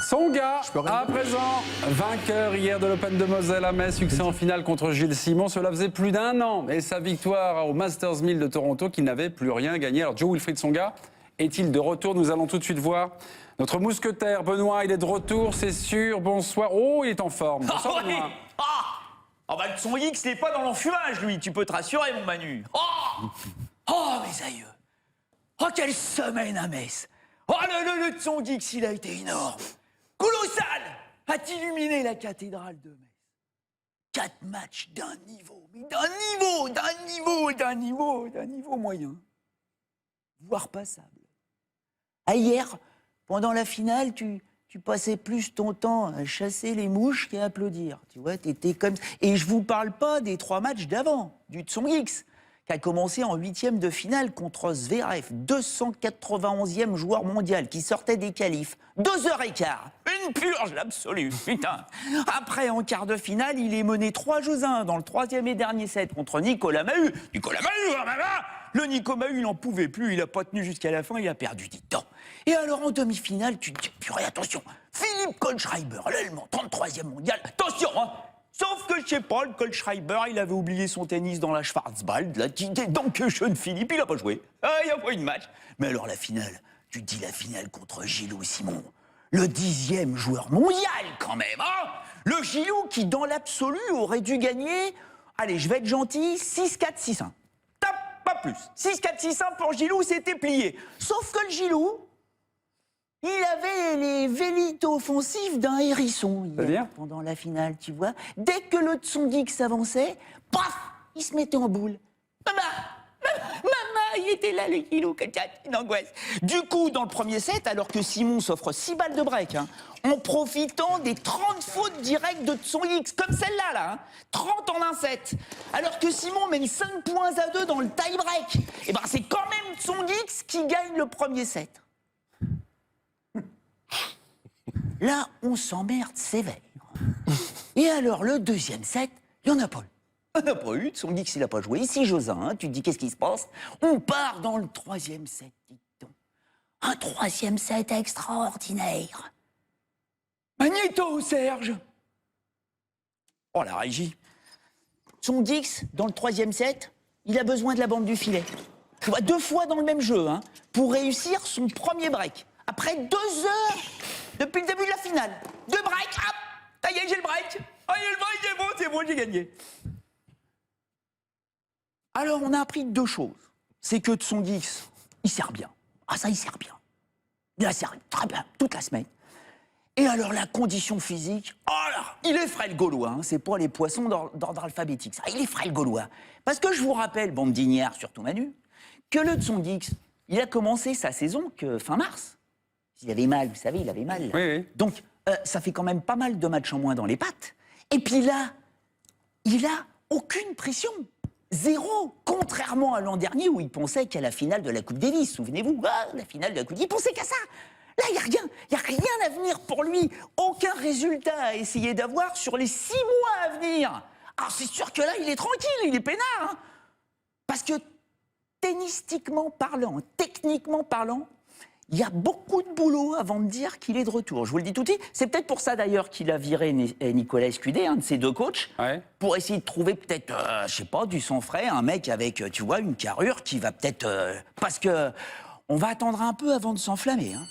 Tsonga, à présent, vainqueur hier de l'Open de Moselle à Metz, succès en finale contre Gilles Simon. Cela faisait plus d'un an et sa victoire au Masters 1000 de Toronto qui n'avait plus rien gagné. Alors Jo-Wilfried Tsonga est-il de retour? Nous allons tout de suite voir notre mousquetaire Benoît. Il est de retour, c'est sûr. Bonsoir. Oh, il est en forme. Bonsoir, Benoît. Bah, son X n'est pas dans l'enfumage, lui. Tu peux te rassurer, mon Manu. Mes aïeux. Oh, quelle semaine à Metz. Le Tsong X, il a été énorme. Colossal. A illuminé la cathédrale de Metz. 4 matchs d'un niveau, mais d'un niveau moyen. Voire passable. Hier, pendant la finale, tu passais plus ton temps à chasser les mouches qu'à applaudir. Tu vois, t'étais comme... Et je vous parle pas des 3 matchs d'avant, du Tsong X, qui a commencé en 8e de finale contre Zverev, 291e joueur mondial, qui sortait des qualifs. 2h15, une purge absolue, putain. Après, en quart de finale, il est mené 3-1 dans le 3e et dernier set contre Nicolas Mahut. Nicolas Mahut, le Nico Mahut, il n'en pouvait plus, il n'a pas tenu jusqu'à la fin, il a perdu du temps. Et alors, en demi-finale, tu te dis, purée, attention, Philippe Kohlschreiber, l'Allemand, 33e mondial, attention, hein. Sauf que, je sais pas, le Kohlschreiber, il avait oublié son tennis dans la Schwarzwald, là, donc jeune Philippe, il a pas joué. Il a pas eu de match. Mais alors, la finale, tu te dis la finale contre Gilou Simon, le 10e joueur mondial, quand même, hein. Le Gilou qui, dans l'absolu, aurait dû gagner, allez, je vais être gentil, 6-4, 6-1. Pas plus. 6-4-6-1 pour Gilou, c'était plié. Sauf que le Gilou, il avait les vélites offensifs d'un hérisson hier, pendant la finale, tu vois. Dès que le Tsong X s'avançait, paf, il se mettait en boule. Maman, il était là, le Gilou, une angoisse. Du coup, dans le premier set, alors que Simon s'offre 6 balles de break, hein, en profitant des 30 fautes directes de Tsong X, comme celle-là, là, 30 en un set. Alors que Simon mène 5 points à 2 dans le tie-break. Et ben, c'est quand même Tsong X qui gagne le premier set. Là, on s'emmerde sévère. Et alors, le deuxième set, il n'y en a pas eu. Il n'y en a pas eu, Tsong X, il n'a pas joué. Ici, Josin, hein, tu te dis, qu'est-ce qui se passe? On part dans le 3e set, dit-on. Un 3e set extraordinaire. Magnéto, Serge. Oh, la régie. Tsong X, dans le 3e set, il a besoin de la bande du filet. Tu vois, 2 fois dans le même jeu, hein, pour réussir son premier break. Après 2 heures depuis le début de la finale. 2 breaks, hop, ça y est, j'ai le break. Oh, le break, c'est bon, j'ai gagné. Alors, on a appris 2 choses. C'est que Tsong X, il sert bien. Ah, ça, il sert bien. Il a servi très bien, toute la semaine. Et alors, la condition physique, oh là, il est frais le Gaulois, hein, c'est pas les poissons d'ordre alphabétique, ça, il est frais le Gaulois. Parce que je vous rappelle, bande d'ignares, surtout Manu, que le Tsong X, il a commencé sa saison que fin mars. Il avait mal, vous savez, il avait mal. Oui. Donc, ça fait quand même pas mal de matchs en moins dans les pattes. Et puis là, il a aucune pression. 0, contrairement à l'an dernier où il pensait qu'à la finale de la Coupe Davis, souvenez-vous, la finale de la Coupe Davis, il pensait qu'à ça. Là, il n'y a rien à venir pour lui. Aucun résultat à essayer d'avoir sur les 6 mois à venir. Alors, c'est sûr que là, il est tranquille, il est peinard. Hein. Parce que, tennistiquement parlant, techniquement parlant, il y a beaucoup de boulot avant de dire qu'il est de retour. Je vous le dis tout de suite. C'est peut-être pour ça d'ailleurs qu'il a viré Nicolas Escudé, un de ses 2 coachs, pour essayer de trouver peut-être, je sais pas, du sang frais, un mec avec, tu vois, une carrure qui va peut-être... parce que on va attendre un peu avant de s'enflammer. Hein.